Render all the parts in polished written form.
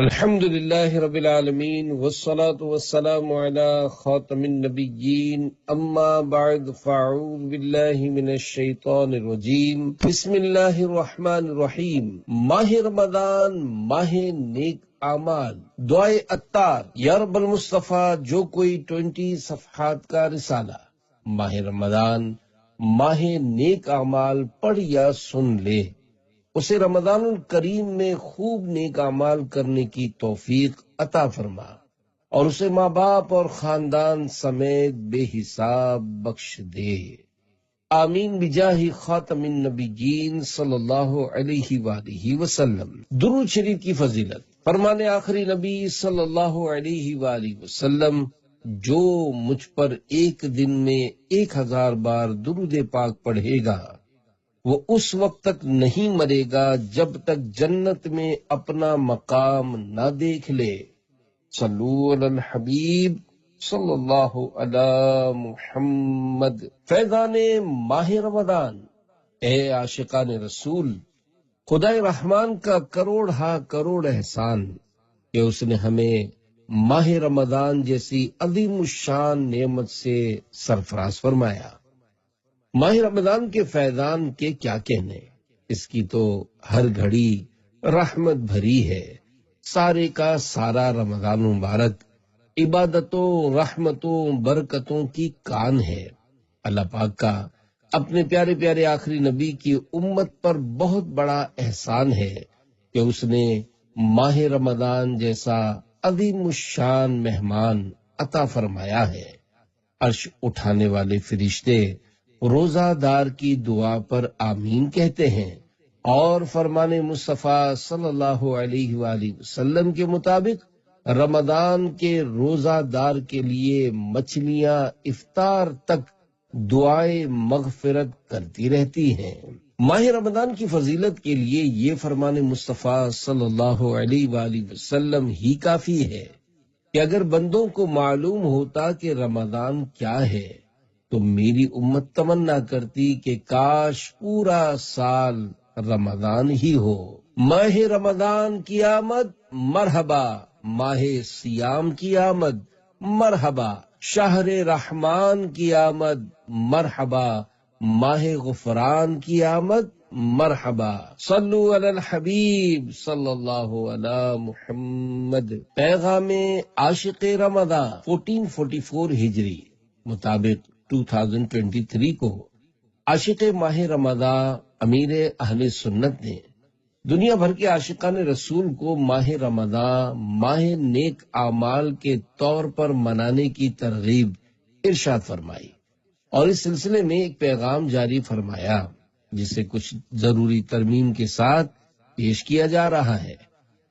الحمد للہ رب العالمین والصلاة والسلام علی خاتم النبیین اما بعد فاعوذ باللہ من الشیطان الرجیم بسم اللہ الرحمن الرحیم۔ ماہ رمضان ماہ نیک اعمال، دعائے عطار یا رب المصطفیٰ جو کوئی 20 صفحات کا رسالہ ماہ رمضان ماہ نیک اعمال پڑھ یا سن لے، اسے رمضان الکریم میں خوب نیک اعمال کرنے کی توفیق عطا فرما اور اسے ماں باپ اور خاندان سمیت بے حساب بخش دے، آمین بجاہ خاتم النبیین صلی اللہ علیہ وآلہ وسلم۔ درود شریف کی فضیلت، فرمان آخری نبی صلی اللہ علیہ وآلہ وسلم، جو مجھ پر ایک دن میں 1000 بار درود پاک پڑھے گا وہ اس وقت تک نہیں مرے گا جب تک جنت میں اپنا مقام نہ دیکھ لے۔ صلو علی الحبیب صلی اللہ علی محمد۔ فیضان ماہ رمضان، اے عاشقان رسول، خدائے رحمان کا کروڑ احسان کہ اس نے ہمیں ماہ رمضان جیسی عظیم الشان نعمت سے سرفراز فرمایا۔ ماہ رمضان کے فیضان کے کیا کہنے، اس کی تو ہر گھڑی رحمت بھری ہے۔ سارے کا سارا رمضان مبارک عبادتوں، رحمتوں، برکتوں کی کان ہے۔ اللہ پاک کا اپنے پیارے پیارے آخری نبی کی امت پر بہت بڑا احسان ہے کہ اس نے ماہ رمضان جیسا عظیم الشان مہمان عطا فرمایا ہے۔ عرش اٹھانے والے فرشتے روزہ دار کی دعا پر آمین کہتے ہیں، اور فرمان مصطفیٰ صلی اللہ علیہ وآلہ وسلم کے مطابق رمضان کے روزہ دار کے لیے مچھلیاں افطار تک دعائے مغفرت کرتی رہتی ہیں۔ ماہ رمضان کی فضیلت کے لیے یہ فرمان مصطفیٰ صلی اللہ علیہ وآلہ وسلم ہی کافی ہے کہ اگر بندوں کو معلوم ہوتا کہ رمضان کیا ہے تو میری امت تمنا کرتی کہ کاش پورا سال رمضان ہی ہو۔ ماہ رمضان کی آمد مرحبا، ماہ سیام کی آمد مرحبا، شہر رحمان کی آمد مرحبا، ماہ غفران کی آمد مرحبا۔ صلو علی الحبیب صلی اللہ علی محمد۔ پیغام عاشق رمضان 1444 ہجری مطابق 2023 کو عاشق ماہ رمضان امیر اہل سنت نے دنیا بھر کے عاشقان رسول کو ماہ رمضان ماہ نیک اعمال کے طور پر منانے کی ترغیب ارشاد فرمائی، اور اس سلسلے میں ایک پیغام جاری فرمایا جسے کچھ ضروری ترمیم کے ساتھ پیش کیا جا رہا ہے۔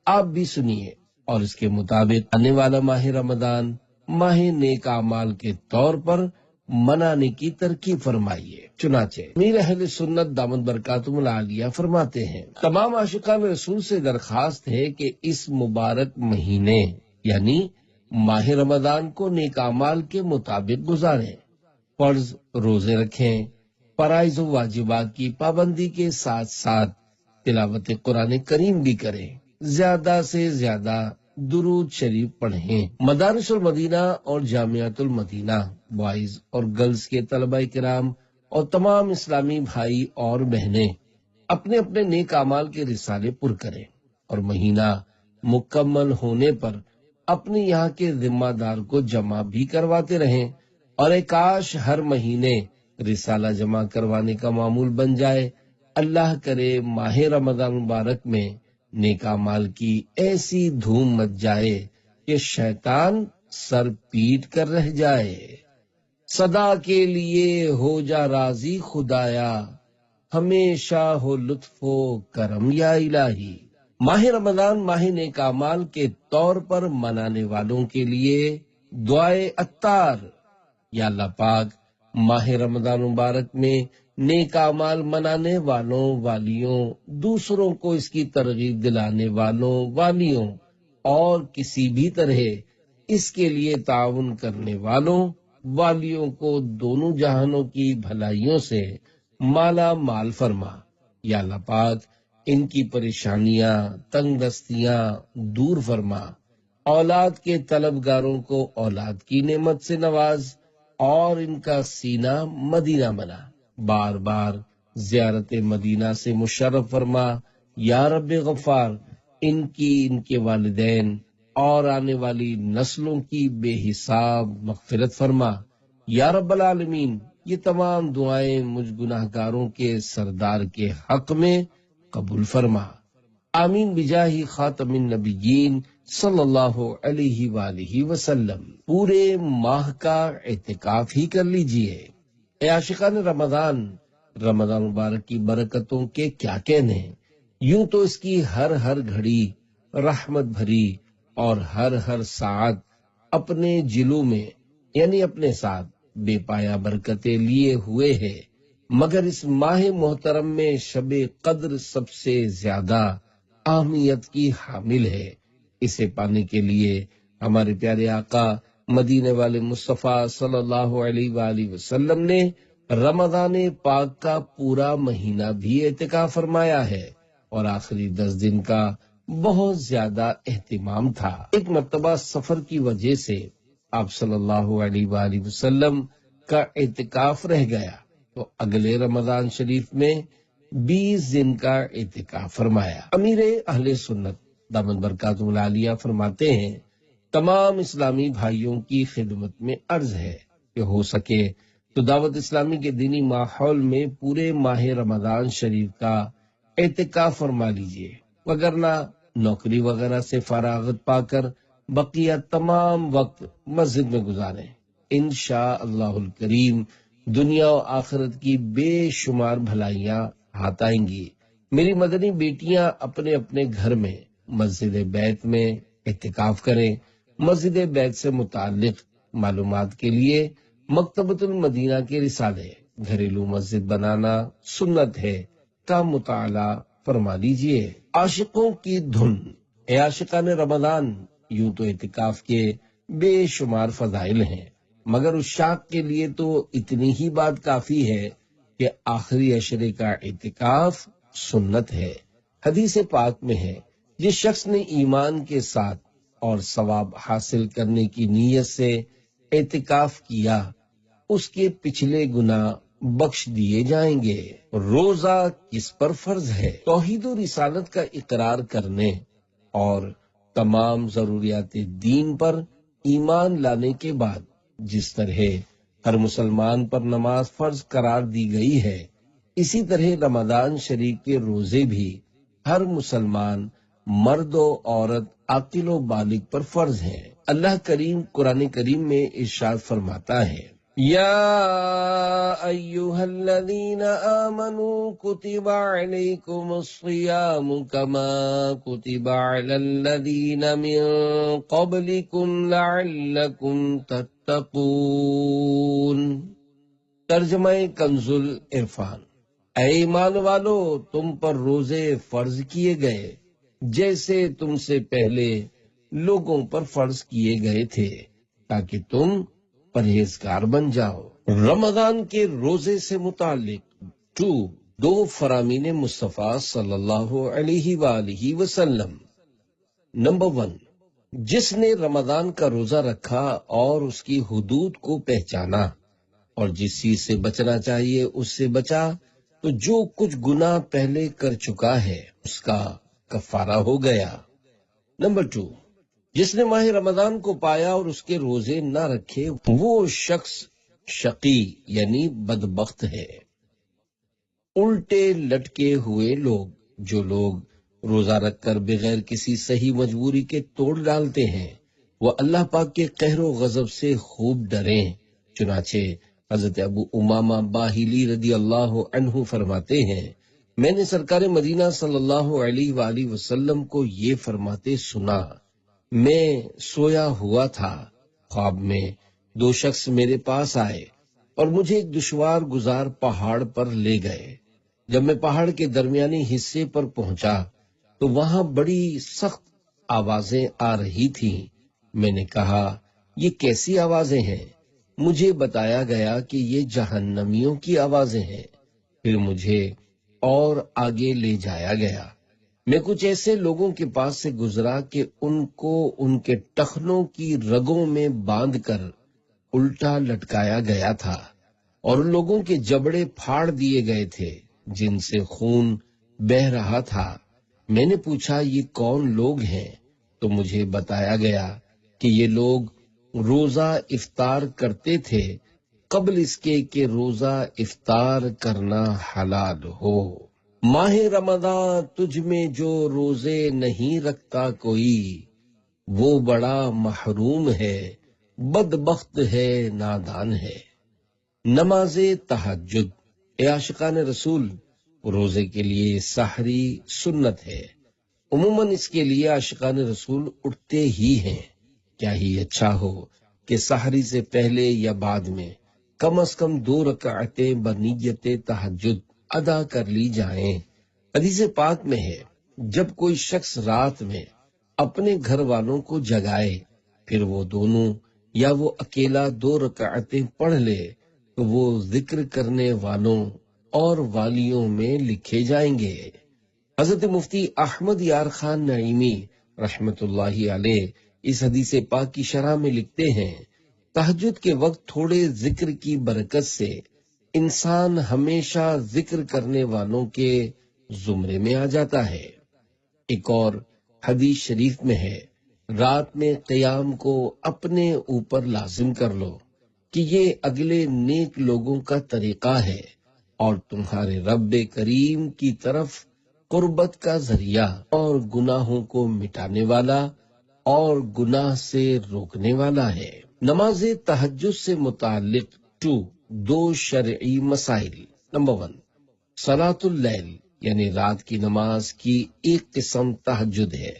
آپ بھی سنیے اور اس کے مطابق آنے والا ماہ رمضان ماہ نیک اعمال کے طور پر منانے کی ترغیب فرمائیے۔ چنانچہ امیر اہل سنت دامت برکاتہم العالیہ فرماتے ہیں، تمام عاشقان رسول سے درخواست ہے کہ اس مبارک مہینے یعنی ماہ رمضان کو نیک اعمال کے مطابق گزاریں، فرض روزے رکھیں، فرائض و واجبات کی پابندی کے ساتھ ساتھ تلاوت قرآن کریم بھی کریں، زیادہ سے زیادہ درود شریف پڑھیں۔ مدارس المدینہ اور جامعۃ المدینہ بوائز اور گرلز کے طلبہ کرام اور تمام اسلامی بھائی اور بہنیں اپنے اپنے نیک اعمال کے رسالے پر کریں، اور مہینہ مکمل ہونے پر اپنے یہاں کے ذمہ دار کو جمع بھی کرواتے رہیں، اور ایک کاش ہر مہینے رسالہ جمع کروانے کا معمول بن جائے۔ اللہ کرے ماہ رمضان مبارک میں نیک اعمال کی ایسی دھوم مچ جائے کہ شیطان سر پیٹ کر رہ جائے۔ صدا کے لیے ہو جا راضی خدایا، ہمیشہ ہو لطف و کرم یا الہی۔ ماہ رمضان ماہ نیک اعمال کے طور پر منانے والوں کے لیے دعائے عطار، یا اللہ پاک ماہ رمضان مبارک میں نیک اعمال منانے والوں والیوں، دوسروں کو اس کی ترغیب دلانے والوں والیوں، اور کسی بھی طرح اس کے لیے تعاون کرنے والوں والیوں کو دونوں جہانوں کی بھلائیوں سے مالا مال فرما۔ یا اللہ پاک ان کی پریشانیاں، تنگ دستیاں دور فرما، اولاد کے طلبگاروں کو اولاد کی نعمت سے نواز، اور ان کا سینہ مدینہ بنا، بار بار زیارت مدینہ سے مشرف فرما۔ یا رب غفار، ان کی، ان کے والدین اور آنے والی نسلوں کی بے حساب مغفرت فرما۔ یا رب العالمین، یہ تمام دعائیں مجھ گناہ گاروں کے سردار کے حق میں قبول فرما۔ آمین بجاہ خاتم النبیین صلی اللہ علیہ وآلہ وسلم۔ پورے ماہ کا اعتکاف ہی کر لیجئے۔ اے عاشقان رمضان، رمضان مبارک کی برکتوں کے کیا کہنے، یوں تو اس کی ہر ہر گھڑی رحمت بھری اور ہر ہر ساعت اپنے جلو میں یعنی اپنے ساتھ بے پایا برکتیں لیے ہوئے ہے، مگر اس ماہ محترم میں شب قدر سب سے زیادہ اہمیت کی حامل ہے۔ اسے پانے کے لیے ہمارے پیارے آقا مدینے والے مصطفیٰ صلی اللہ علیہ وآلہ وسلم نے رمضان پاک کا پورا مہینہ بھی اعتکاف فرمایا ہے، اور آخری 10 دن کا بہت زیادہ اہتمام تھا۔ ایک مرتبہ سفر کی وجہ سے آپ صلی اللہ علیہ وآلہ وسلم کا اعتکاف رہ گیا، تو اگلے رمضان شریف میں 20 دن کا اعتکاف فرمایا۔ امیر اہل سنت دامن برکاتہ العالیہ فرماتے ہیں، تمام اسلامی بھائیوں کی خدمت میں عرض ہے کہ ہو سکے تو دعوت اسلامی کے دینی ماحول میں پورے ماہ رمضان شریف کا اعتکاف فرما لیجئے، وگرنہ نوکری وغیرہ سے فراغت پا کر بقیہ تمام وقت مسجد میں گزاریں۔ انشاءاللہ الکریم دنیا و آخرت کی بے شمار بھلائیاں ہاتھ آئیں گی۔ میری مدنی بیٹیاں اپنے اپنے گھر میں مسجد بیت میں اعتکاف کریں۔ مسجد بیت سے متعلق معلومات کے لیے مکتبۃ المدینہ کے رسالے گھریلو مسجد بنانا سنت ہے کا مطالعہ فرما لیجئے۔ عاشقوں کی دھن، اے عاشقان رمضان، یوں تو اعتکاف کے بے شمار فضائل ہیں، مگر اس شاق کے لیے تو اتنی ہی بات کافی ہے کہ آخری عشرے کا اعتکاف سنت ہے۔ حدیث پاک میں ہے، جس شخص نے ایمان کے ساتھ اور ثواب حاصل کرنے کی نیت سے اعتکاف کیا، اس کے پچھلے گناہ بخش دیے جائیں گے۔ روزہ کس پر فرض ہے؟ توحید و رسالت کا اقرار کرنے اور تمام ضروریات دین پر ایمان لانے کے بعد جس طرح ہر مسلمان پر نماز فرض قرار دی گئی ہے، اسی طرح رمضان شریف کے روزے بھی ہر مسلمان مرد و عورت عاقل و بالغ پر فرض ہیں۔ اللہ کریم قرآن کریم میں ارشاد فرماتا ہے، یا ایھا الذین آمنوا کتب علیکم الصیام کما کتب علی الذین من قبلکم لعلکم تتقون۔ ترجمہ کنز العرفان۔ اے ایمان والو، تم پر روزے فرض کیے گئے جیسے تم سے پہلے لوگوں پر فرض کیے گئے تھے، تاکہ تم پرہیزگار بن جاؤ۔ رمضان کے روزے سے متعلق دو فرامین مصطفیٰ صلی اللہ علیہ وآلہ وسلم۔ نمبر 1، جس نے رمضان کا روزہ رکھا اور اس کی حدود کو پہچانا اور جس چیز سے بچنا چاہیے اس سے بچا، تو جو کچھ گناہ پہلے کر چکا ہے اس کا کفارہ ہو گیا۔ نمبر 2، جس نے ماہ رمضان کو پایا اور اس کے روزے نہ رکھے، وہ شخص شقی یعنی بدبخت ہے۔ الٹے لٹکے ہوئے لوگ، جو لوگ روزہ رکھ کر بغیر کسی صحیح مجبوری کے توڑ ڈالتے ہیں، وہ اللہ پاک کے قہر و غضب سے خوب ڈریں۔ چنانچہ حضرت ابو امامہ باہلی رضی اللہ عنہ فرماتے ہیں، میں نے سرکار مدینہ صلی اللہ علیہ وآلہ وسلم کو یہ فرماتے سنا، میں سویا ہوا تھا، خواب میں 2 شخص میرے پاس آئے اور مجھے ایک دشوار گزار پہاڑ پر لے گئے۔ جب میں پہاڑ کے درمیانی حصے پر پہنچا تو وہاں بڑی سخت آوازیں آ رہی تھیں۔ میں نے کہا، یہ کیسی آوازیں ہیں؟ مجھے بتایا گیا کہ یہ جہنمیوں کی آوازیں ہیں۔ پھر مجھے اور آگے لے جایا گیا۔ میں کچھ ایسے لوگوں کے پاس سے گزرا کہ ان کو ان کے ٹخنوں کی رگوں میں باندھ کر الٹا لٹکایا گیا تھا، اور ان لوگوں کے جبڑے پھاڑ دیے گئے تھے جن سے خون بہہ رہا تھا۔ میں نے پوچھا یہ کون لوگ ہیں؟ تو مجھے بتایا گیا کہ یہ لوگ روزہ افطار کرتے تھے قبل اس کے کہ روزہ افطار کرنا حلال ہو۔ ماہ رمضان تجھ میں جو روزے نہیں رکھتا کوئی، وہ بڑا محروم ہے، بدبخت ہے، نادان ہے۔ نماز تہجد، اے عاشقان رسول، روزے کے لیے سحری سنت ہے۔ عموماً اس کے لیے عاشقان رسول اٹھتے ہی ہیں۔ کیا ہی اچھا ہو کہ سحری سے پہلے یا بعد میں کم از کم 2 رکعتیں بنیت تہجد ادا کر لی جائیں۔ حدیث پاک میں ہے، جب کوئی شخص رات میں اپنے گھر والوں کو جگائے، پھر وہ دونوں یا وہ اکیلا 2 رکعتیں پڑھ لے تو وہ ذکر کرنے والوں اور والیوں میں لکھے جائیں گے۔ حضرت مفتی احمد یار خان نعیمی رحمت اللہ علیہ اس حدیث پاک کی شرح میں لکھتے ہیں، تہجد کے وقت تھوڑے ذکر کی برکت سے انسان ہمیشہ ذکر کرنے والوں کے زمرے میں آ جاتا ہے۔ ایک اور حدیث شریف میں ہے، رات میں قیام کو اپنے اوپر لازم کر لو کہ یہ اگلے نیک لوگوں کا طریقہ ہے اور تمہارے رب کریم کی طرف قربت کا ذریعہ اور گناہوں کو مٹانے والا اور گناہ سے روکنے والا ہے۔ نماز تہجد سے متعلق 2 شرعی مسائل۔ نمبر 1، صلاۃ اللیل یعنی رات کی نماز کی ایک قسم تہجد ہے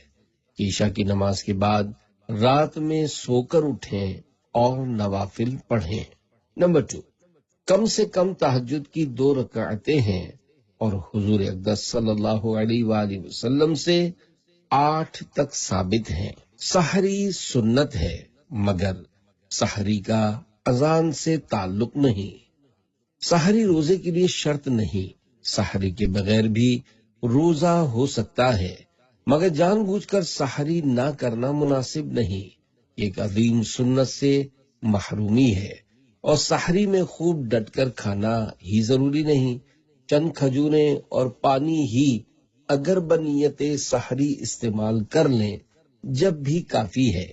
کہ عشاء کی نماز کے بعد رات میں سو کر اٹھیں اور نوافل پڑھیں۔ نمبر 2، کم سے کم تہجد کی 2 رکعتیں ہیں اور حضور اقدس صلی اللہ علیہ وآلہ وسلم سے 8 تک ثابت ہیں۔ سحری سنت ہے مگر سحری کا اذان سے تعلق نہیں۔ سحری روزے کے لیے شرط نہیں، سحری کے بغیر بھی روزہ ہو سکتا ہے، مگر جان بوجھ کر سحری نہ کرنا مناسب نہیں۔ ایک عظیم سنت سے محرومی ہے، اور سحری میں خوب ڈٹ کر کھانا ہی ضروری نہیں، چند کھجوریں اور پانی ہی اگر بنیت سحری استعمال کر لیں جب بھی کافی ہے۔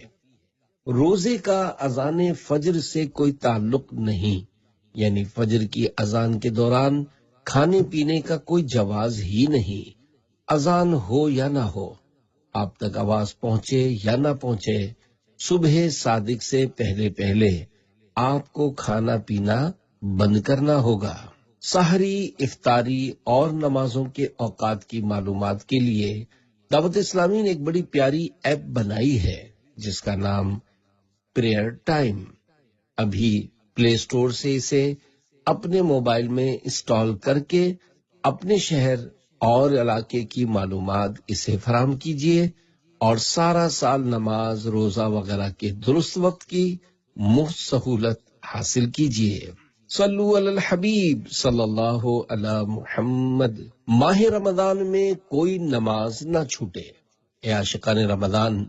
روزے کا اذان فجر سے کوئی تعلق نہیں، یعنی فجر کی اذان کے دوران کھانے پینے کا کوئی جواز ہی نہیں۔ اذان ہو یا نہ ہو، آپ تک آواز پہنچے یا نہ پہنچے، صبح صادق سے پہلے پہلے آپ کو کھانا پینا بند کرنا ہوگا۔ سحری، افطاری اور نمازوں کے اوقات کی معلومات کے لیے دعوت اسلامی نے ایک بڑی پیاری ایپ بنائی ہے جس کا نام پریئر ٹائم۔ ابھی پلے اسٹور سے اسے اپنے موبائل میں انسٹال کر کے اپنے شہر اور علاقے کی معلومات اسے فراہم کیجیے اور سارا سال نماز، روزہ وغیرہ کے درست وقت کی مفت سہولت حاصل کیجیے۔ صلو علی الحبیب صلی اللہ علی محمد۔ ماہ رمضان میں کوئی نماز نہ چھوٹے۔ اے عاشقان رمضان،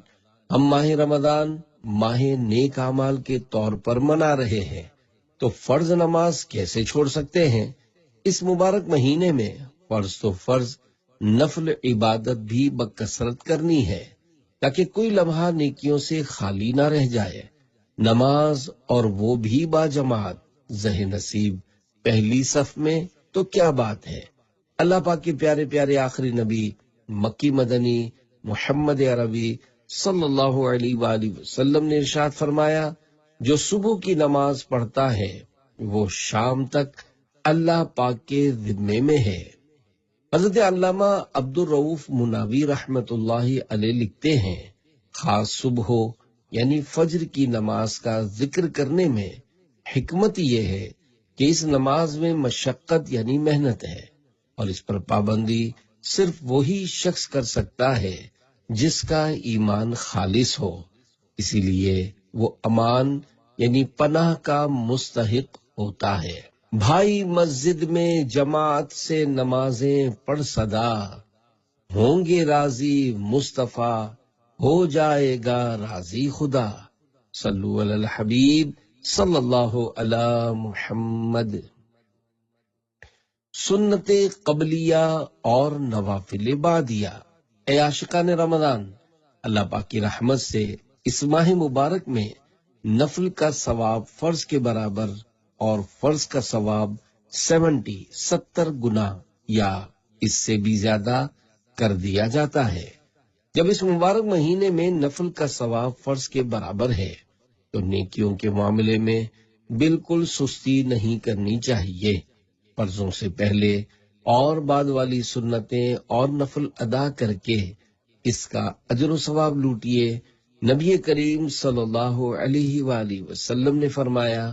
ہم ماہ رمضان ماہ نیک اعمال کے طور پر منا رہے ہیں، تو فرض نماز کیسے چھوڑ سکتے ہیں؟ اس مبارک مہینے میں فرض تو فرض، نفل عبادت بھی بکثرت کرنی ہے تاکہ کوئی لمحہ نیکیوں سے خالی نہ رہ جائے۔ نماز اور وہ بھی باجماعت، زہ نصیب پہلی صف میں، تو کیا بات ہے۔ اللہ پاک کے پیارے پیارے آخری نبی مکی مدنی محمد عربی صلی اللہ علیہ وآلہ وسلم نے ارشاد فرمایا، جو صبح کی نماز پڑھتا ہے وہ شام تک اللہ پاک کے ذمے میں ہے۔ حضرت علامہ عبد الرؤف مناوی رحمت اللہ علیہ لکھتے ہیں، خاص صبح یعنی فجر کی نماز کا ذکر کرنے میں حکمت یہ ہے کہ اس نماز میں مشقت یعنی محنت ہے، اور اس پر پابندی صرف وہی شخص کر سکتا ہے جس کا ایمان خالص ہو، اسی لیے وہ امان یعنی پناہ کا مستحق ہوتا ہے۔ بھائی مسجد میں جماعت سے نمازیں پڑھ صدا، ہوں گے راضی مصطفیٰ، ہو جائے گا راضی خدا۔ صلو علی الحبیب صلی اللہ علی محمد۔ سنت قبلیہ اور نوافل بعدیہ۔ اے عاشقان رمضان، اللہ پاک کی رحمت سے اس ماہ مبارک میں نفل کا ثواب فرض کے برابر اور فرض کا ثواب 70 گنا یا اس سے بھی زیادہ کر دیا جاتا ہے۔ جب اس مبارک مہینے میں نفل کا ثواب فرض کے برابر ہے تو نیکیوں کے معاملے میں بالکل سستی نہیں کرنی چاہیے۔ فرضوں سے پہلے اور بعد والی سنتیں اور نفل ادا کر کے اس کا اجر و ثواب لوٹیے۔ نبی کریم صلی اللہ علیہ وآلہ وسلم نے فرمایا،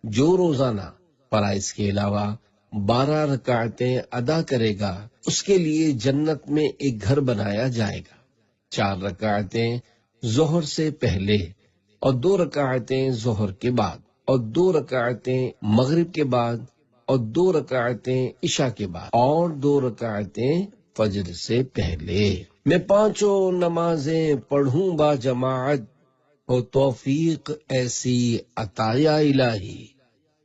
جو روزانہ فرائض کے علاوہ 12 رکعتیں ادا کرے گا اس کے لیے جنت میں ایک گھر بنایا جائے گا۔ 4 رکعتیں ظہر سے پہلے اور 2 رکعتیں ظہر کے بعد اور 2 رکعتیں مغرب کے بعد اور 2 رکعتیں عشاء کے بعد اور 2 رکعتیں فجر سے پہلے۔ میں 5 نمازیں پڑھوں با جماعت، ہو توفیق ایسی عطا یا الہی۔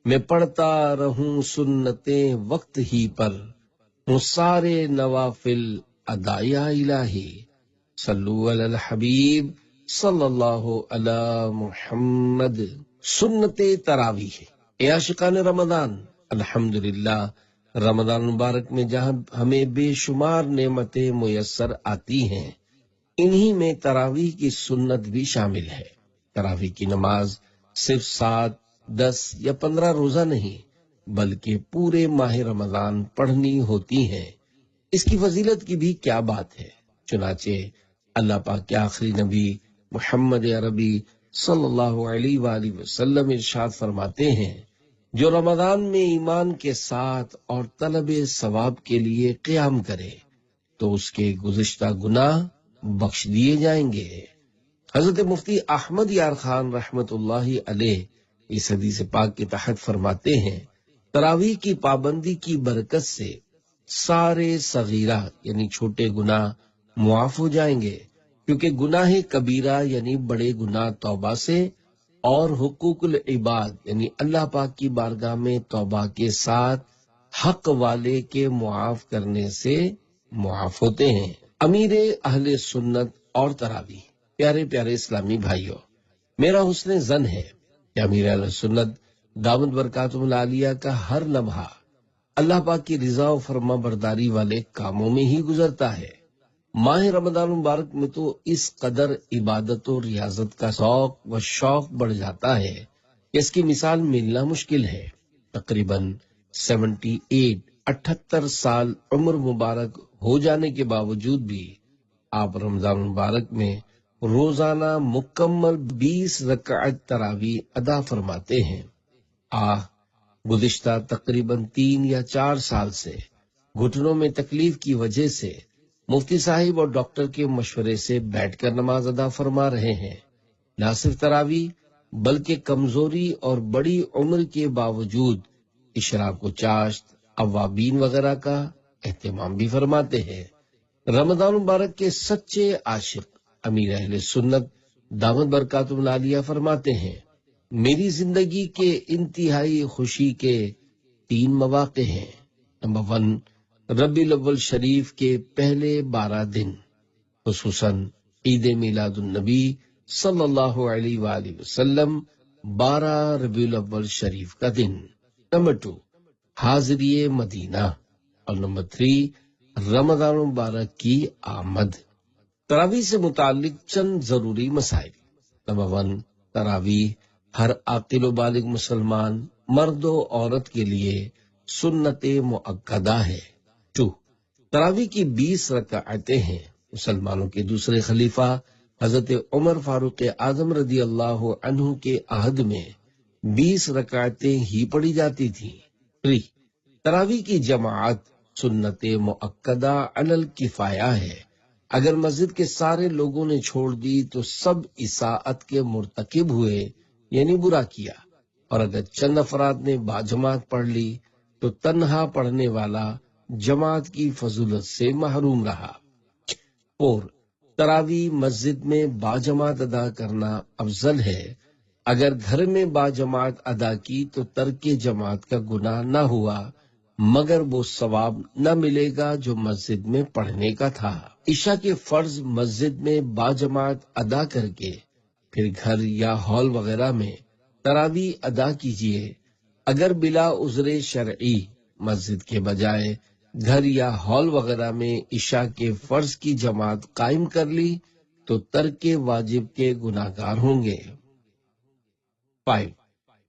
میں پڑھتا رہوں سنتیں وقت ہی پر، ہوں سارے نوافل ادا یا الہی۔ صلو علی الحبیب صلی اللہ علی محمد۔ سنت تراویح۔ اے عاشقان رمضان، الحمدللہ رمضان مبارک میں جہاں ہمیں بے شمار نعمتیں میسر آتی ہیں، انہی میں تراویح کی سنت بھی شامل ہے۔ تراویح کی نماز صرف 7، 10 یا 15 روزہ نہیں بلکہ پورے ماہ رمضان پڑھنی ہوتی ہیں۔ اس کی فضیلت کی بھی کیا بات ہے۔ چنانچہ اللہ پاک کے آخری نبی محمد عربی صلی اللہ علیہ وآلہ وسلم ارشاد فرماتے ہیں، جو رمضان میں ایمان کے ساتھ اور طلب ثواب کے لیے قیام کرے تو اس کے گزشتہ گناہ بخش دیے جائیں گے۔ حضرت مفتی احمد یار خان رحمت اللہ علیہ اس حدیث پاک کے تحت فرماتے ہیں، تراویح کی پابندی کی برکت سے سارے صغیرہ یعنی چھوٹے گناہ معاف ہو جائیں گے، کیونکہ گناہ کبیرہ یعنی بڑے گناہ توبہ سے اور حقوق العباد یعنی اللہ پاک کی بارگاہ میں توبہ کے ساتھ حق والے کے معاف کرنے سے معاف ہوتے ہیں۔ امیر اہل سنت اور تراویح۔ پیارے پیارے اسلامی بھائیوں، میرا حسن ظن ہے کہ امیر اہل سنت دامت برکاتہ العالیہ کا ہر لمحہ اللہ پاک کی رضا و فرما برداری والے کاموں میں ہی گزرتا ہے۔ ماہ رمضان مبارک میں تو اس قدر عبادت و ریاضت کا ذوق و شوق بڑھ جاتا ہے کہ اس کی مثال ملنا مشکل ہے۔ تقریباً 78 سال عمر مبارک ہو جانے کے باوجود بھی آپ رمضان مبارک میں روزانہ مکمل 20 رکعت تراویح ادا فرماتے ہیں۔ گزشتہ تقریباً 3 یا 4 سال سے گھٹنوں میں تکلیف کی وجہ سے مفتی صاحب اور ڈاکٹر کے مشورے سے بیٹھ کر نماز ادا فرما رہے ہیں۔ نہ صرف تراویح بلکہ کمزوری اور بڑی عمر کے باوجود اشراق و چاشت، اوابین وغیرہ کا اہتمام بھی فرماتے ہیں۔ رمضان مبارک کے سچے عاشق امیر اہل سنت دامت برکاتہ العالیہ فرماتے ہیں، میری زندگی کے انتہائی خوشی کے 3 مواقع ہیں۔ نمبر 1، ربیع الاول شریف کے پہلے 12 دن، خصوصاً عید میلاد النبی صلی اللہ علیہ وآلہ وسلم 12 ربیع الاول شریف کا دن۔ نمبر 2، حاضری مدینہ، اور نمبر 3، رمضان مبارک کی آمد۔ تراویح سے متعلق چند ضروری مسائل۔ نمبر 1، تراویح ہر عاقل و بالغ مسلمان مرد و عورت کے لیے سنت مؤکدہ ہے۔ 2، تراویح کی 20 رکعتیں ہیں۔ مسلمانوں کے دوسرے خلیفہ حضرت عمر فاروق اعظم رضی اللہ عنہ کے عہد میں 20 رکعتیں ہی پڑھی جاتی تھیں۔ 3، تراویح کی جماعت سنت مؤکدہ علی الکفایہ ہے۔ اگر مسجد کے سارے لوگوں نے چھوڑ دی تو سب اساءت کے مرتکب ہوئے یعنی برا کیا۔ اور اگر چند افراد نے باجماعت پڑھ لی تو تنہا پڑھنے والا جماعت کی فضیلت سے محروم رہا۔ اور تراویح مسجد میں باجماعت ادا کرنا افضل ہے۔ اگر گھر میں باجماعت ادا کی تو ترک جماعت کا گناہ نہ ہوا، مگر وہ ثواب نہ ملے گا جو مسجد میں پڑھنے کا تھا۔ عشاء کے فرض مسجد میں باجماعت ادا کر کے پھر گھر یا ہال وغیرہ میں تراویح ادا کیجیے۔ اگر بلا عذر شرعی مسجد کے بجائے گھر یا ہال وغیرہ میں عشاء کے فرض کی جماعت قائم کر لی تو ترک واجب کے گناہگار ہوں گے۔ 5.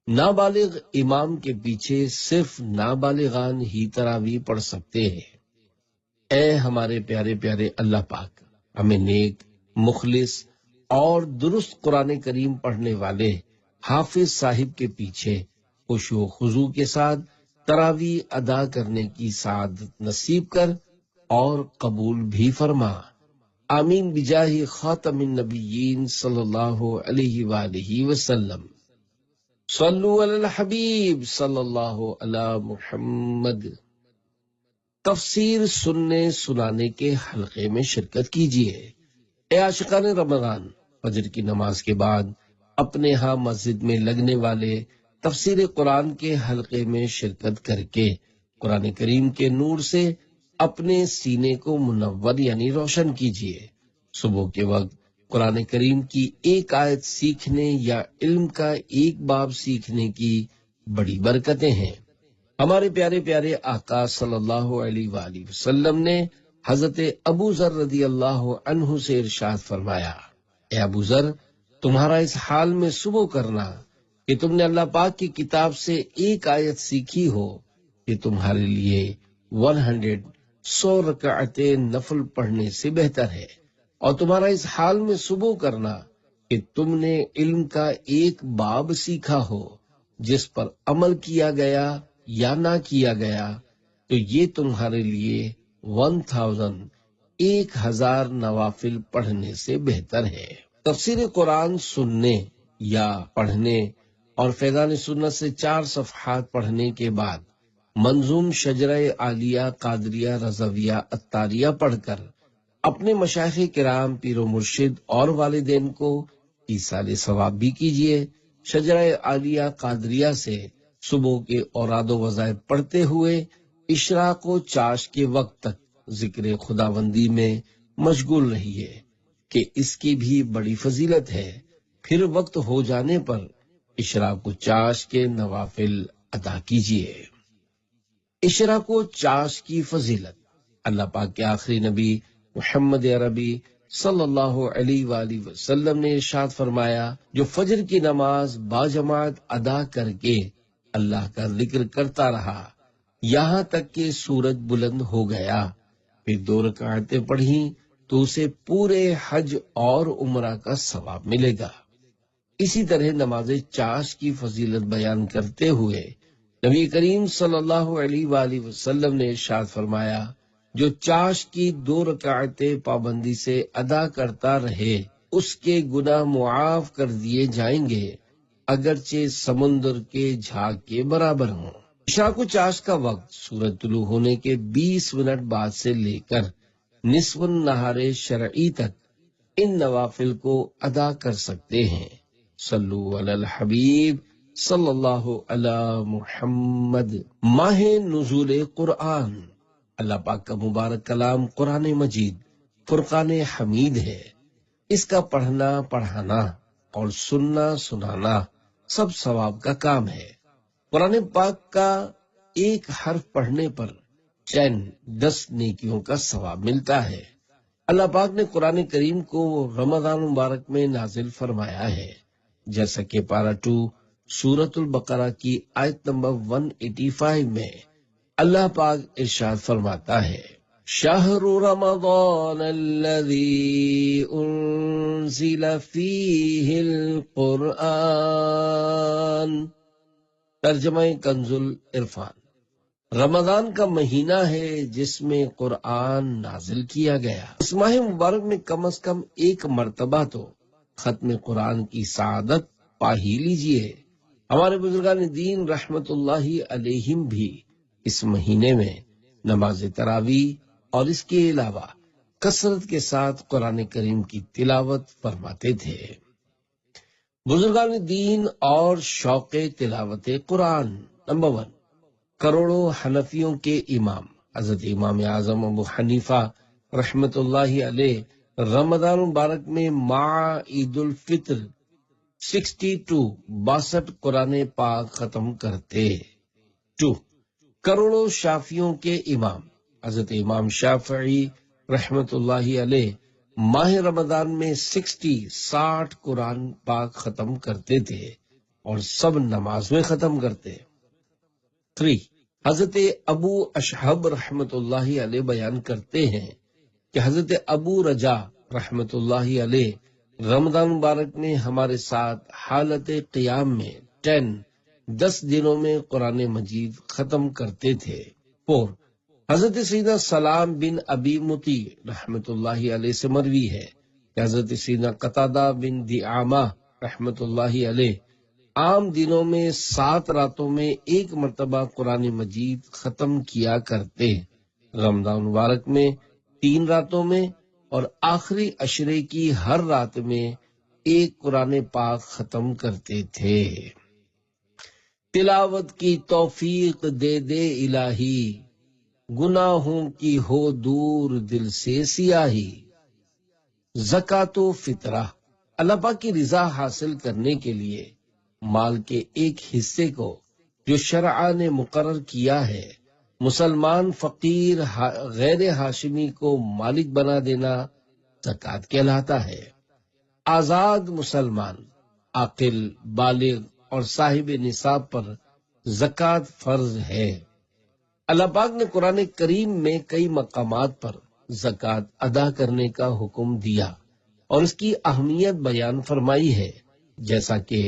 نابالغ امام کے پیچھے صرف نابالغان ہی تراویح پڑھ سکتے ہیں۔ اے ہمارے پیارے پیارے اللہ پاک، ہمیں نیک، مخلص اور درست قرآن کریم پڑھنے والے حافظ صاحب کے پیچھے خشوع و خضوع کے ساتھ تراویح ادا کرنے کی سعادت نصیب کر اور قبول بھی فرما۔ آمین بجاہ خاتم النبیین صلی اللہ علیہ وآلہ وسلم۔ صلو علی الحبیب صلی اللہ علی محمد۔ تفسیر سننے سنانے کے حلقے میں شرکت کیجیے۔ اے عاشقان رمضان، فجر کی نماز کے بعد اپنے ہاں مسجد میں لگنے والے تفسیر قرآن کے حلقے میں شرکت کر کے قرآن کریم کے نور سے اپنے سینے کو منور یعنی روشن کیجیے۔ صبح کے وقت قرآن کریم کی ایک آیت سیکھنے یا علم کا ایک باب سیکھنے کی بڑی برکتیں ہیں۔ ہمارے پیارے پیارے آقا صلی اللہ علیہ وآلہ وسلم نے حضرت ابو ذر رضی اللہ عنہ سے ارشاد فرمایا، اے ابو ذر، تمہارا اس حال میں صبح کرنا کہ تم نے اللہ پاک کی کتاب سے ایک آیت سیکھی ہو، یہ تمہارے لیے 100 رکعتیں نفل پڑھنے سے بہتر ہے، اور تمہارا اس حال میں صبح کرنا کہ تم نے علم کا ایک باب سیکھا ہو جس پر عمل کیا گیا یا نہ کیا گیا تو یہ تمہارے لیے 1000 نوافل پڑھنے سے بہتر ہے۔ تفسیر قرآن سننے یا پڑھنے اور فیضان سنت سے 4 صفحات پڑھنے کے بعد منظوم شجرہ عالیہ قادریہ رضویہ عطاریہ پڑھ کر اپنے مشائخ کرام پیر و مرشد اور والدین کو ایصال ثواب بھی کیجیے۔ شجرہ عالیہ قادریہ سے صبح کے اوراد و وظائف پڑھتے ہوئے اشراق و چاش کے وقت تک ذکر خداوندی میں مشغول رہیے کہ اس کی بھی بڑی فضیلت ہے۔ پھر وقت ہو جانے پر اشراق و چاش کے نوافل ادا کیجیے۔ اشراق و چاش کی فضیلت اللہ پاک کے آخری نبی محمد عربی صلی اللہ علیہ وآلہ وسلم نے ارشاد فرمایا، جو فجر کی نماز باجماعت ادا کر کے اللہ کا ذکر کرتا رہا یہاں تک کہ سورج بلند ہو گیا، پھر 2 رکعتیں پڑھیں تو اسے پورے حج اور عمرہ کا ثواب ملے گا۔ اسی طرح نماز چاش کی فضیلت بیان کرتے ہوئے نبی کریم صلی اللہ علیہ وآلہ وسلم نے ارشاد فرمایا، جو چاش کی 2 رکعتیں پابندی سے ادا کرتا رہے اس کے گناہ معاف کر دیے جائیں گے، اگرچہ سمندر کے جھاگ کے برابر ہوں۔ اشراق و چاش کا وقت سورج طلوع ہونے کے 20 منٹ بعد سے لے کر نصف النہار شرعی تک ان نوافل کو ادا کر سکتے ہیں۔ صلو علی الحبیب صلی اللہ علی محمد۔ ماہ نزول قرآن اللہ پاک کا مبارک کلام قرآن مجید فرقان حمید ہے۔ اس کا پڑھنا پڑھانا اور سننا سنانا سب ثواب کا کام ہے۔ قرآن پاک کا ایک حرف پڑھنے پر 10 نیکیوں کا ثواب ملتا ہے۔ اللہ پاک نے قرآن کریم کو رمضان مبارک میں نازل فرمایا ہے، جیسا کہ پارہ 2 سورۃ البقرہ کی آیت نمبر 185 میں اللہ پاک ارشاد فرماتا ہے، شہر رمضان الذی انزل فیہ القرآن۔ ترجمہ کنز العرفان، رمضان کا مہینہ ہے جس میں قرآن نازل کیا گیا۔ اس ماہ مبارک میں کم از کم 1 مرتبہ تو ختم قرآن کی سعادت پا ہی لیجیے۔ ہمارے بزرگان دین رحمت اللہ علیہم بھی اس مہینے میں نماز تراویح اور اس کے علاوہ کثرت کے ساتھ قرآن کریم کی تلاوت فرماتے تھے۔ بزرگان دین اور شوق تلاوت قرآن۔ نمبر 1، کروڑوں حنفیوں کے امام حضرت امام اعظم ابو حنیفہ رحمت اللہ علیہ رمضان مبارک میں مع عید الفطر 62 قرآن پاک ختم کرتے۔ 2، کروڑوں شافیوں کے امام حضرت امام شافعی رحمت اللہ علیہ ماہ رمضان میں 60 قرآن پاک ختم کرتے تھے اور سب نماز میں ختم کرتے۔ 3، حضرت ابو اشہب رحمت اللہ علیہ بیان کرتے ہیں کہ حضرت ابو رجا رحمت اللہ علیہ رمضان مبارک میں ہمارے ساتھ حالت قیام میں 10 دنوں میں قرآن مجید ختم کرتے تھے۔ 4، حضرت سیدنا سلام بن ابی مطیع رحمت اللہ علیہ سے مروی ہے کہ حضرت سیدنا قتادہ بن دعامہ رحمت اللہ علیہ عام دنوں میں 7 راتوں میں 1 مرتبہ قرآن مجید ختم کیا کرتے، رمضان مبارک میں 3 راتوں میں اور آخری عشرے کی ہر رات میں 1 قرآن پاک ختم کرتے تھے۔ تلاوت کی توفیق دے دے الہی، گناہوں کی ہو دور دل سے سیاہی۔ زکوٰۃ و فطرہ، اللہ پاک کی رضا حاصل کرنے کے لیے مال کے ایک حصے کو جو شرع نے مقرر کیا ہے مسلمان فقیر غیر ہاشمی کو مالک بنا دینا زکوٰۃ کہلاتا ہے۔ آزاد مسلمان عاقل بالغ اور صاحب نصاب پر زکوٰۃ فرض ہے۔ اللہ پاک نے قرآن کریم میں کئی مقامات پر زکوٰۃ ادا کرنے کا حکم دیا اور اس کی اہمیت بیان فرمائی ہے، جیسا کہ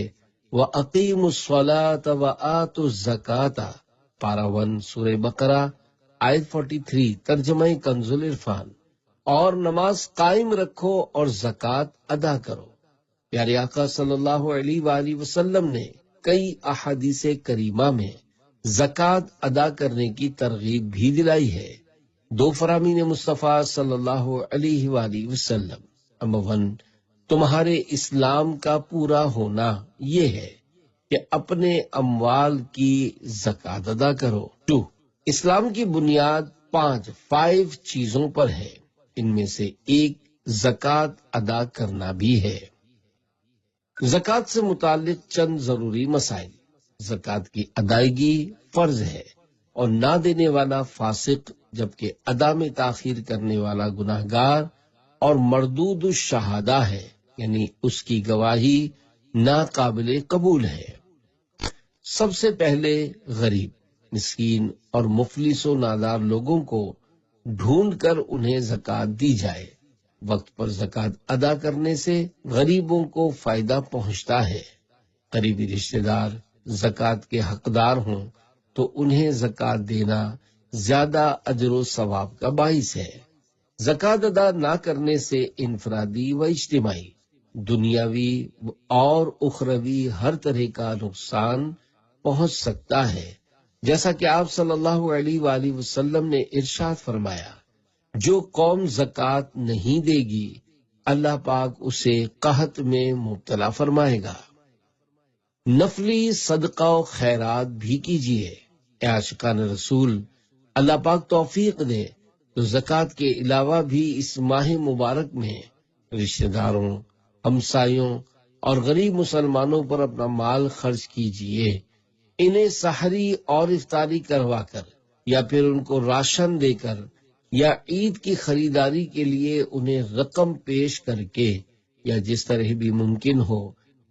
وَأَقِيمُوا الصَّلَاةَ وَآتُوا الزَّكَاةَ پارہ 1 سورہ بقرہ آیت 43 ترجمہ کنز العرفان، اور نماز قائم رکھو اور زکوٰۃ ادا کرو۔ پیارے آقا صلی اللہ علیہ وآلہ وسلم نے کئی احادیث کریمہ میں زکوٰۃ ادا کرنے کی ترغیب بھی دلائی ہے۔ 2 فرامین مصطفیٰ صلی اللہ علیہ وآلہ وسلم۔ نمبر 1، تمہارے اسلام کا پورا ہونا یہ ہے کہ اپنے اموال کی زکوٰۃ ادا کرو۔ 2، اسلام کی بنیاد 5 چیزوں پر ہے، ان میں سے ایک زکوٰۃ ادا کرنا بھی ہے۔ زکوٰۃ سے متعلق چند ضروری مسائل۔ زکوٰۃ کی ادائیگی فرض ہے اور نہ دینے والا فاسق، جبکہ ادا میں تاخیر کرنے والا گناہگار اور مردود الشہادہ ہے، یعنی اس کی گواہی ناقابل قبول ہے۔ سب سے پہلے غریب، مسکین اور مفلس و نادار لوگوں کو ڈھونڈ کر انہیں زکوٰۃ دی جائے۔ وقت پر زکوٰۃ ادا کرنے سے غریبوں کو فائدہ پہنچتا ہے۔ قریبی رشتہ دار زکوٰۃ کے حقدار ہوں تو انہیں زکوٰۃ دینا زیادہ اجر و ثواب کا باعث ہے۔ زکوٰۃ ادا نہ کرنے سے انفرادی و اجتماعی، دنیاوی اور اخروی ہر طرح کا نقصان پہنچ سکتا ہے، جیسا کہ آپ صلی اللہ علیہ وآلہ وسلم نے ارشاد فرمایا، جو قوم زکوٰۃ نہیں دے گی اللہ پاک اسے قحط میں مبتلا فرمائے گا۔ نفلی صدقہ و خیرات بھی کیجیے۔ اے عاشقان رسول، اللہ پاک توفیق دے تو زکوٰۃ کے علاوہ بھی اس ماہ مبارک میں رشتہ داروں، ہمسایوں اور غریب مسلمانوں پر اپنا مال خرچ کیجیے۔ انہیں سحری اور افطاری کروا کر یا پھر ان کو راشن دے کر یا عید کی خریداری کے لیے انہیں رقم پیش کر کے یا جس طرح بھی ممکن ہو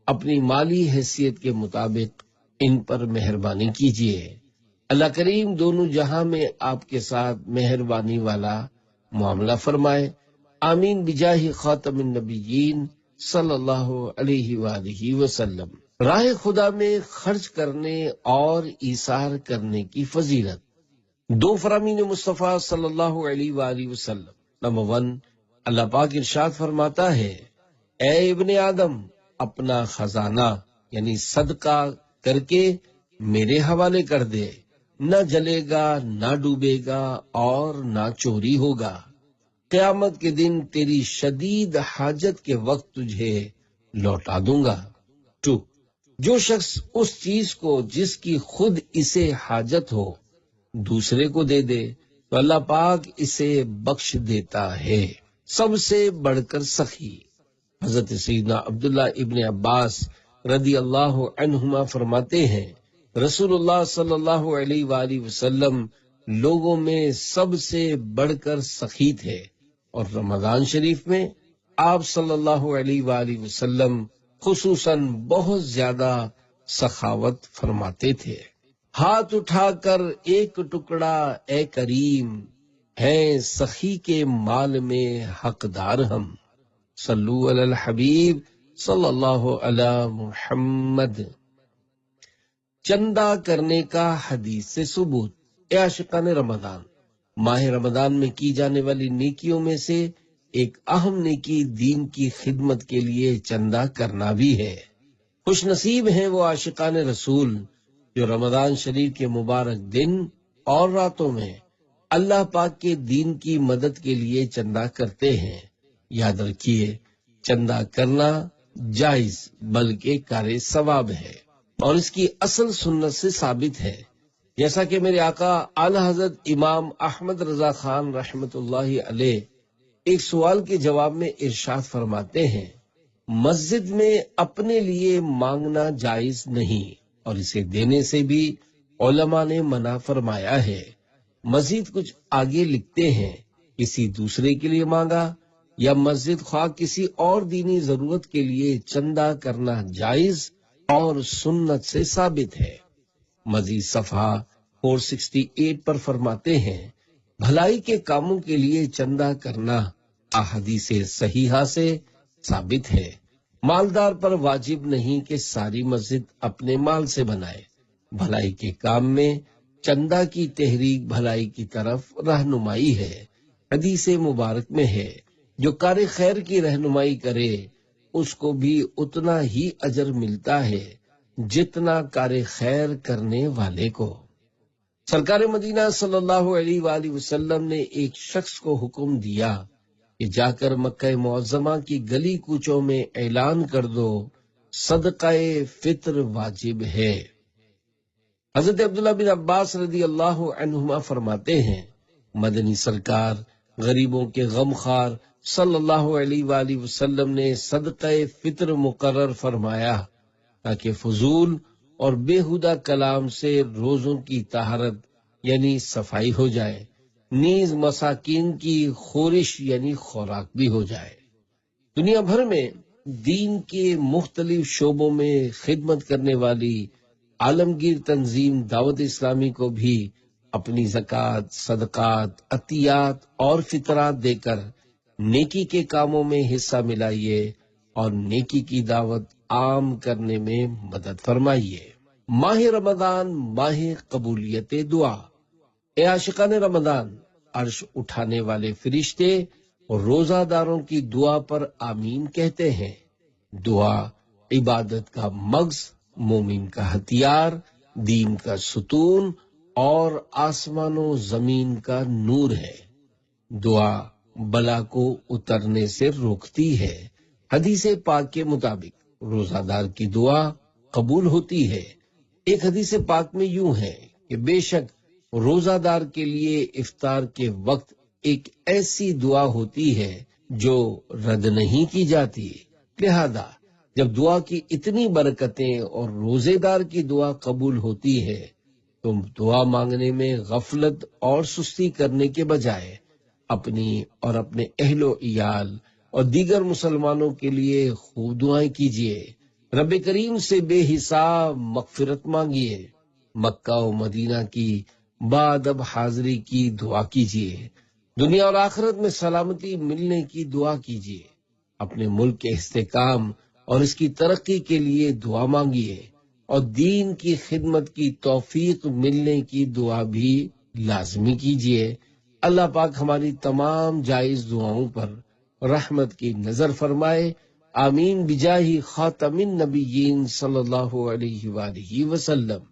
اپنی مالی حیثیت کے مطابق ان پر مہربانی کیجیے۔ اللہ کریم دونوں جہاں میں آپ کے ساتھ مہربانی والا معاملہ فرمائے۔ آمین بجاہ خاتم النبیین صلی اللہ علیہ وآلہ وسلم۔ راہ خدا میں خرچ کرنے اور ایثار کرنے کی فضیلت۔ 2 فرامین مصطفیٰ صلی اللہ علیہ وآلہ وسلم۔ نمبر 1، اللہ پاک ارشاد فرماتا ہے، اے ابن آدم، اپنا خزانہ یعنی صدقہ کر کے میرے حوالے کر دے، نہ جلے گا، نہ ڈوبے گا اور نہ چوری ہوگا۔ قیامت کے دن تیری شدید حاجت کے وقت تجھے لوٹا دوں گا۔ 2، جو شخص اس چیز کو جس کی خود اسے حاجت ہو دوسرے کو دے دے تو اللہ پاک اسے بخش دیتا ہے۔ سب سے بڑھ کر سخی، حضرت سیدنا عبداللہ ابن عباس رضی اللہ عنہما فرماتے ہیں رسول اللہ صلی اللہ علیہ وآلہ وسلم لوگوں میں سب سے بڑھ کر سخی تھے، اور رمضان شریف میں آپ صلی اللہ علیہ وآلہ وسلم خصوصاً بہت زیادہ سخاوت فرماتے تھے۔ ہاتھ اٹھا کر ایک ٹکڑا اے کریم، ہیں سخی کے مال میں حقدار ہم۔ صلو علی الحبیب صلی اللہ علی محمد۔ چندہ کرنے کا حدیث سے ثبوت۔ اے عاشقان رمضان، ماہ رمضان میں کی جانے والی نیکیوں میں سے ایک اہم نیکی دین کی خدمت کے لیے چندہ کرنا بھی ہے۔ خوش نصیب ہیں وہ عاشقان رسول جو رمضان شریف کے مبارک دن اور راتوں میں اللہ پاک کے دین کی مدد کے لیے چندہ کرتے ہیں۔ یاد رکھیے، چندہ کرنا جائز بلکہ کار ثواب ہے، اور اس کی اصل سنت سے ثابت ہے، جیسا کہ میرے آقا اعلی حضرت امام احمد رضا خان رحمت اللہ علیہ ایک سوال کے جواب میں ارشاد فرماتے ہیں، مسجد میں اپنے لیے مانگنا جائز نہیں، اور اسے دینے سے بھی علماء نے منع فرمایا ہے۔ مزید کچھ آگے لکھتے ہیں، کسی دوسرے کے لیے مانگا یا مسجد خواہ کسی اور دینی ضرورت کے لیے چندہ کرنا جائز اور سنت سے ثابت ہے۔ مزید صفحہ 468 پر فرماتے ہیں، بھلائی کے کاموں کے لیے چندہ کرنا احادیث صحیحہ سے ثابت ہے۔ مالدار پر واجب نہیں کہ ساری مسجد اپنے مال سے بنائے۔ بھلائی کے کام میں چندہ کی تحریک بھلائی کی طرف رہنمائی ہے۔ حدیث مبارک میں ہے، جو کار خیر کی رہنمائی کرے اس کو بھی اتنا ہی اجر ملتا ہے جتنا کار خیر کرنے والے کو۔ سرکار مدینہ صلی اللہ علیہ وآلہ وسلم نے ایک شخص کو حکم دیا کہ جا کر مکہ معظمہ کی گلی کوچوں میں اعلان کر دو، صدقہ فطر واجب ہے۔ حضرت عبداللہ بن عباس رضی اللہ عنہما فرماتے ہیں، مدنی سرکار غریبوں کے غمخوار صلی اللہ علیہ وآلہ وسلم نے صدقہ فطر مقرر فرمایا تاکہ فضول اور بےہودہ کلام سے روزوں کی طہارت یعنی صفائی ہو جائے، نیز مساکین کی خورش یعنی خوراک بھی ہو جائے۔ دنیا بھر میں دین کے مختلف شعبوں میں خدمت کرنے والی عالمگیر تنظیم دعوت اسلامی کو بھی اپنی زکوٰۃ، صدقات، عطیات اور فطرات دے کر نیکی کے کاموں میں حصہ ملائیے اور نیکی کی دعوت عام کرنے میں مدد فرمائیے۔ ماہ رمضان ماہ قبولیت دعا۔ اے عاشقان رمضان، عرش اٹھانے والے فرشتے روزہ داروں کی دعا پر آمین کہتے ہیں۔ دعا عبادت کا مغز، مومن کا ہتھیار، دین کا ستون اور آسمان و زمین کا نور ہے۔ دعا بلا کو اترنے سے روکتی ہے۔ حدیث پاک کے مطابق روزہ دار کی دعا قبول ہوتی ہے۔ ایک حدیث پاک میں یوں ہے کہ بے شک روزہ دار کے لیے افطار کے وقت ایک ایسی دعا ہوتی ہے جو رد نہیں کی جاتی۔ لہذا جب دعا کی اتنی برکتیں اور روزے دار کی دعا قبول ہوتی ہے تو دعا مانگنے میں غفلت اور سستی کرنے کے بجائے اپنی اور اپنے اہل و عیال اور دیگر مسلمانوں کے لیے خوب دعائیں کیجیے۔ رب کریم سے بے حساب مغفرت مانگیے۔ مکہ و مدینہ کی بادب حاضری کی دعا کیجیے۔ دنیا اور آخرت میں سلامتی ملنے کی دعا کیجیے۔ اپنے ملک کے استحکام اور اس کی ترقی کے لیے دعا مانگیے، اور دین کی خدمت کی توفیق ملنے کی دعا بھی لازمی کیجیے۔ اللہ پاک ہماری تمام جائز دعاؤں پر رحمت کی نظر فرمائے آمین بجاہ خاتم النبیین صلی اللہ علیہ وآلہ وسلم۔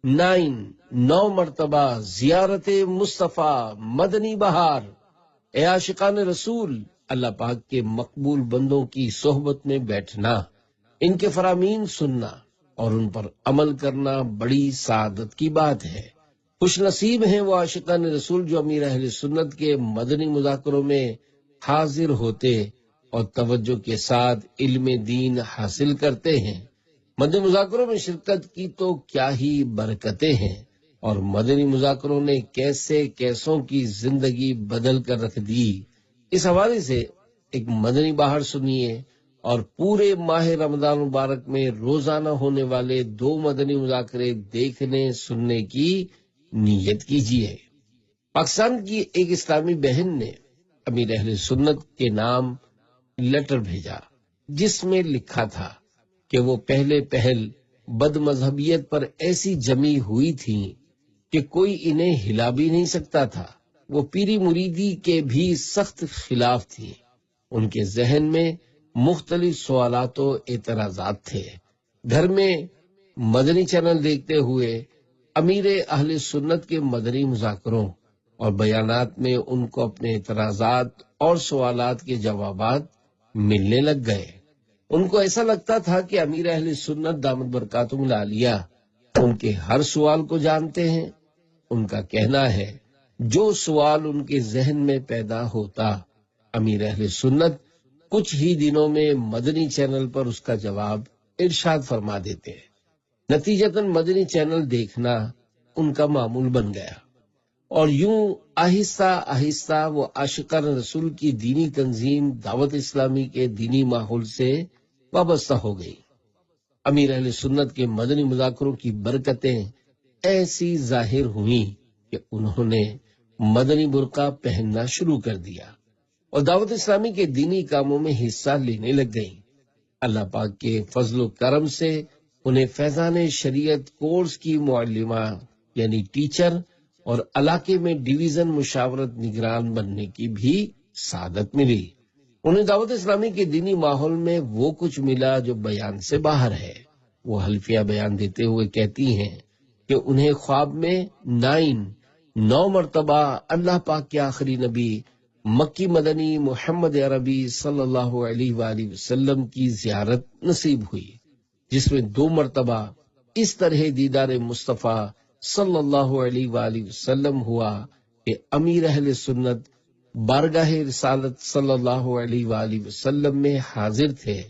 9 مرتبہ زیارت مصطفیٰ مدنی بہار۔ اے عاشقان رسول، اللہ پاک کے مقبول بندوں کی صحبت میں بیٹھنا، ان کے فرامین سننا اور ان پر عمل کرنا بڑی سعادت کی بات ہے۔ خوش نصیب ہیں وہ عاشقان رسول جو امیر اہل سنت کے مدنی مذاکروں میں حاضر ہوتے اور توجہ کے ساتھ علم دین حاصل کرتے ہیں۔ مدنی مذاکروں میں شرکت کی تو کیا ہی برکتیں ہیں، اور مدنی مذاکروں نے کیسے کیسوں کی زندگی بدل کر رکھ دی۔ اس حوالے سے ایک مدنی بہار سنیے اور پورے ماہ رمضان مبارک میں روزانہ ہونے والے 2 مدنی مذاکرے دیکھنے سننے کی نیت کیجیے۔ پاکستان کی ایک اسلامی بہن نے امیر اہل سنت کے نام لیٹر بھیجا، جس میں لکھا تھا کہ وہ پہل بد مذہبیت پر ایسی جمی ہوئی تھیں کہ کوئی انہیں ہلا بھی نہیں سکتا تھا۔ وہ پیری مریدی کے بھی سخت خلاف تھی۔ ان کے ذہن میں مختلف سوالات و اعتراضات تھے۔ گھر میں مدنی چینل دیکھتے ہوئے امیر اہل سنت کے مدنی مذاکروں اور بیانات میں ان کو اپنے اعتراضات اور سوالات کے جوابات ملنے لگ گئے۔ ان کو ایسا لگتا تھا کہ امیر اہل سنت دامت برکاتہم العالیہ ان کے ہر سوال کو جانتے ہیں۔ ان کا کہنا ہے جو سوال ان کے ذہن میں پیدا ہوتا، امیر اہل سنت کچھ ہی دنوں میں مدنی چینل پر اس کا جواب ارشاد فرما دیتے ہیں۔ نتیجتاً مدنی چینل دیکھنا ان کا معمول بن گیا، اور یوں آہستہ آہستہ وہ عاشقان رسول کی دینی تنظیم دعوت اسلامی کے دینی ماحول سے وابستہ ہو گئی۔ امیر اہل سنت کے مدنی مذاکروں کی برکتیں ایسی ظاہر ہوئیں کہ انہوں نے مدنی برقع پہننا شروع کر دیا اور دعوت اسلامی کے دینی کاموں میں حصہ لینے لگ گئیں۔ اللہ پاک کے فضل و کرم سے انہیں فیضان شریعت کورس کی معلمہ یعنی ٹیچر اور علاقے میں ڈویژن مشاورت نگران بننے کی بھی سعادت ملی۔ انہیں دعوت اسلامی کے دینی ماحول میں وہ کچھ ملا جو بیان سے باہر ہے۔ وہ حلفیہ بیان دیتے ہوئے کہتی ہیں کہ انہیں خواب میں 9 مرتبہ اللہ پاک کے آخری نبی مکی مدنی محمد عربی صلی اللہ علیہ وآلہ وسلم کی زیارت نصیب ہوئی، جس میں 2 مرتبہ اس طرح دیدار مصطفیٰ صلی اللہ علیہ وآلہ وسلم ہوا کہ امیر اہل سنت بارگاہ رسالت صلی اللہ علیہ وآلہ وسلم میں حاضر تھے،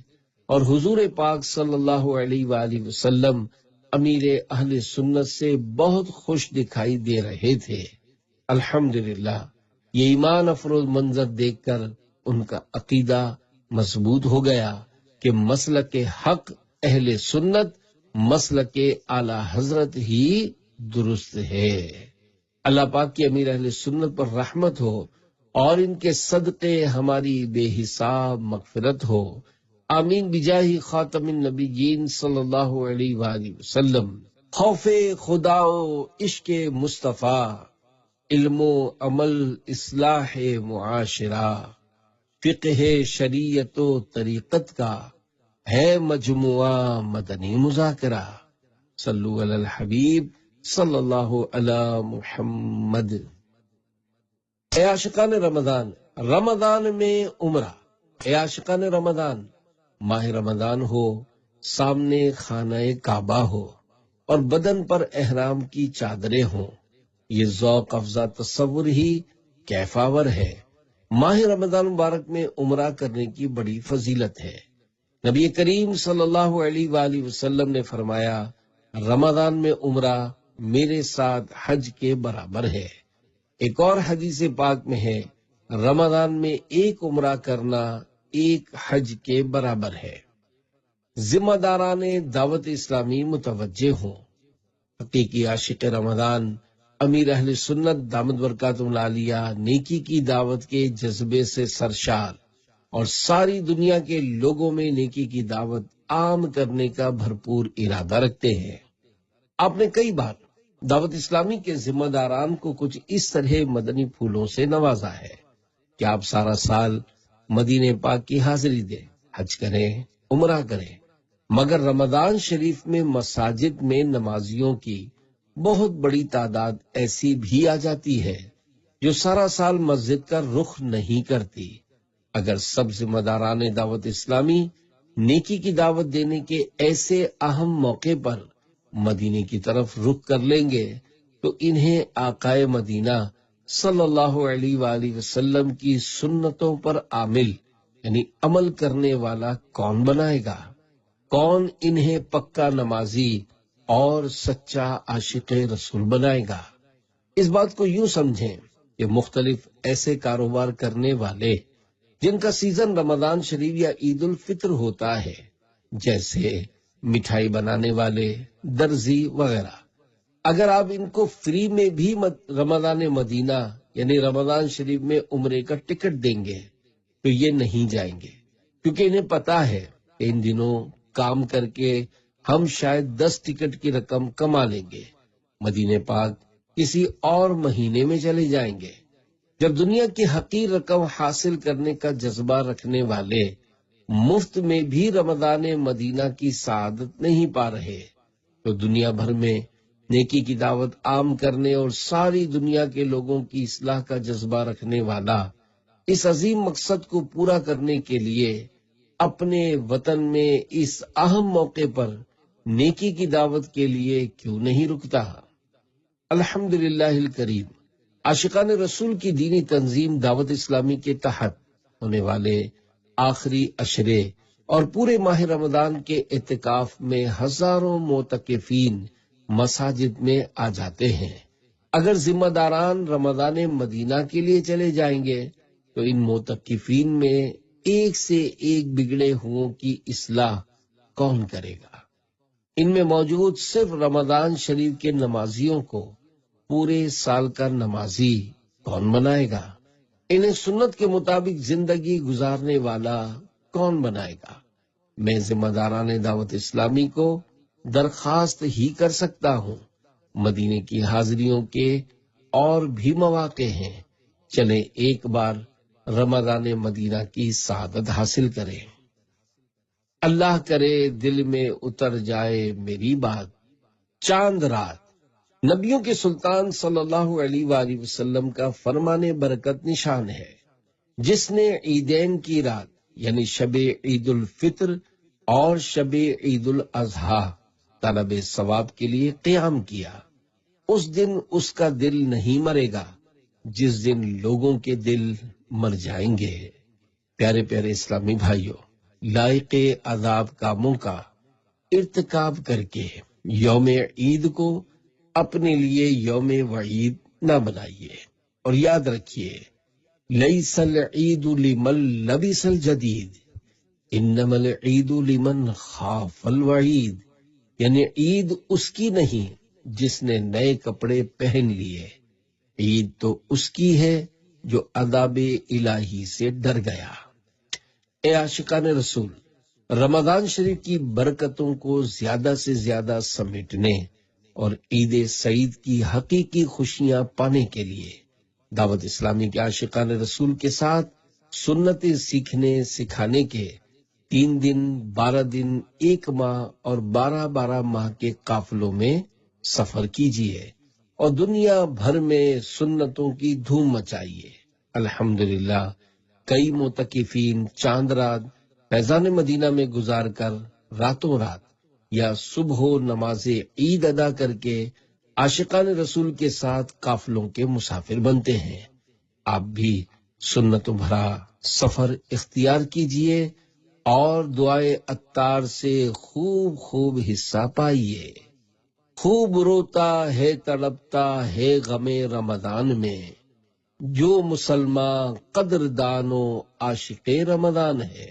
اور حضور پاک صلی اللہ علیہ وآلہ وسلم امیر اہل سنت سے بہت خوش دکھائی دے رہے تھے۔ الحمدللہ یہ ایمان افروز منظر دیکھ کر ان کا عقیدہ مضبوط ہو گیا کہ مسلک حق اہل سنت مسلک اعلی حضرت ہی درست ہے۔ اللہ پاک کی امیر اہل سنت پر رحمت ہو اور ان کے صدقے ہماری بے حساب مغفرت ہو۔ آمین بجاہ خاتم النبیین صلی اللہ علیہ وآلہ وسلم۔ خوف خدا و عشق مصطفیٰ، علم و عمل اصلاح معاشرہ، فقہ شریعت و طریقت کا ہے مجموعہ مدنی مذاکرہ۔ صلو علی الحبیب صلی اللہ علی محمد۔ اے عاشقان رمضان، رمضان میں عمرہ۔ اے عاشقان رمضان، ماہ رمضان ہو، سامنے خانہ کعبہ ہو اور بدن پر احرام کی چادریں ہوں، یہ ذوق افزا تصور ہی کیفاور ہے۔ ماہ رمضان مبارک میں عمرہ کرنے کی بڑی فضیلت ہے۔ نبی کریم صلی اللہ علیہ وآلہ وسلم نے فرمایا، رمضان میں عمرہ میرے ساتھ حج کے برابر ہے۔ ایک اور حدیث پاک میں ہے، رمضان میں ایک عمرہ کرنا ایک حج کے برابر ہے۔ ذمہ داران دعوت اسلامی متوجہ ہوں۔ حقیقی عاشق رمضان امیر اہل سنت دامت برکاتہم العالیہ نیکی کی دعوت کے جذبے سے سرشار اور ساری دنیا کے لوگوں میں نیکی کی دعوت عام کرنے کا بھرپور ارادہ رکھتے ہیں۔ آپ نے کئی بار دعوت اسلامی کے ذمہ داران کو کچھ اس طرح مدنی پھولوں سے نوازا ہے کہ آپ سارا سال مدینہ پاک کی حاضری دیں حج کریں، عمرہ کریں، مگر رمضان شریف میں مساجد میں نمازیوں کی بہت بڑی تعداد ایسی بھی آ جاتی ہے جو سارا سال مسجد کا رخ نہیں کرتی۔ اگر سب ذمہ داران دعوت اسلامی نیکی کی دعوت دینے کے ایسے اہم موقع پر مدینے کی طرف رخ کر لیں گے تو انہیں آقائے مدینہ صلی اللہ علیہ وآلہ وسلم کی سنتوں پر عامل یعنی عمل کرنے والا کون بنائے گا؟ کون انہیں پکا نمازی اور سچا عاشق رسول بنائے گا؟ اس بات کو یوں سمجھیں کہ مختلف ایسے کاروبار کرنے والے جن کا سیزن رمضان شریف یا عید الفطر ہوتا ہے، جیسے مٹھائی بنانے والے، درزی وغیرہ، اگر آپ ان کو فری میں بھی رمضان مدینہ یعنی رمضان شریف میں عمرے کا ٹکٹ دیں گے تو یہ نہیں جائیں گے، کیونکہ انہیں پتا ہے کہ ان دنوں کام کر کے ہم شاید 10 ٹکٹ کی رقم کما لیں گے، مدینے پاک کسی اور مہینے میں چلے جائیں گے۔ جب دنیا کی حقیر رقم حاصل کرنے کا جذبہ رکھنے والے مفت میں بھی رمضان مدینہ کی سعادت نہیں پا رہے تو دنیا بھر میں نیکی کی دعوت عام کرنے اور ساری دنیا کے لوگوں کی اصلاح کا جذبہ رکھنے والا اس عظیم مقصد کو پورا کرنے کے لیے اپنے وطن میں اس اہم موقع پر نیکی کی دعوت کے لیے کیوں نہیں رکتا؟ الحمدللہ الکریم، عاشقان رسول کی دینی تنظیم دعوت اسلامی کے تحت ہونے والے آخری عشرے اور پورے ماہ رمضان کے اعتکاف میں ہزاروں معتکفین مساجد میں آ جاتے ہیں۔ اگر ذمہ داران رمضان مدینہ کے لیے چلے جائیں گے تو ان معتکفین میں ایک سے ایک بگڑے ہوں کی اصلاح کون کرے گا؟ ان میں موجود صرف رمضان شریف کے نمازیوں کو پورے سال کا نمازی کون بنائے گا؟ انہیں سنت کے مطابق زندگی گزارنے والا کون بنائے گا؟ میں ذمہ داران دعوت اسلامی کو درخواست ہی کر سکتا ہوں، مدینے کی حاضریوں کے اور بھی مواقع ہیں، چلیں ایک بار رمضان مدینہ کی سعادت حاصل کریں۔ اللہ کرے دل میں اتر جائے میری بات، چاند رات نبیوں کے سلطان صلی اللہ علیہ وآلہ وسلم کا فرمان برکت نشان ہے، جس نے عیدین کی رات یعنی شب عید الفطر اور شب عید الاضحیٰ طلب ثواب کے لیے قیام کیا، اس دن اس کا دل نہیں مرے گا جس دن لوگوں کے دل مر جائیں گے۔ پیارے پیارے اسلامی بھائیوں، لائق عذاب کاموں کا ارتکاب کر کے یوم عید کو اپنے لیے یوم وعید نہ بنائیے، اور یاد رکھیے لیس العید لمن لبس الجدید انما العید لمن خاف الوعید، یعنی عید اس کی نہیں جس نے نئے کپڑے پہن لیے، عید تو اس کی ہے جو عذاب الہی سے ڈر گیا۔ اے عاشقان رسول، رمضان شریف کی برکتوں کو زیادہ سے زیادہ سمیٹنے اور عید سعید کی حقیقی خوشیاں پانے کے لیے دعوت اسلامی کے عاشقان رسول کے ساتھ سنتیں سیکھنے سکھانے کے 3 دن، 12 دن، 1 ماہ اور 12 ماہ کے قافلوں میں سفر کیجیے اور دنیا بھر میں سنتوں کی دھوم مچائیے۔ الحمدللہ کئی معتکفین چاند رات فیضان مدینہ میں گزار کر راتوں رات یا صبح نماز عید ادا کر کے عاشقان رسول کے ساتھ قافلوں کے مسافر بنتے ہیں۔ آپ بھی سنتوں بھرا سفر اختیار کیجئے اور دعائے عطار سے خوب حصہ پائیے۔ خوب روتا ہے تڑپتا ہے غم رمضان میں، جو مسلمان قدردان و عاشق رمضان ہے۔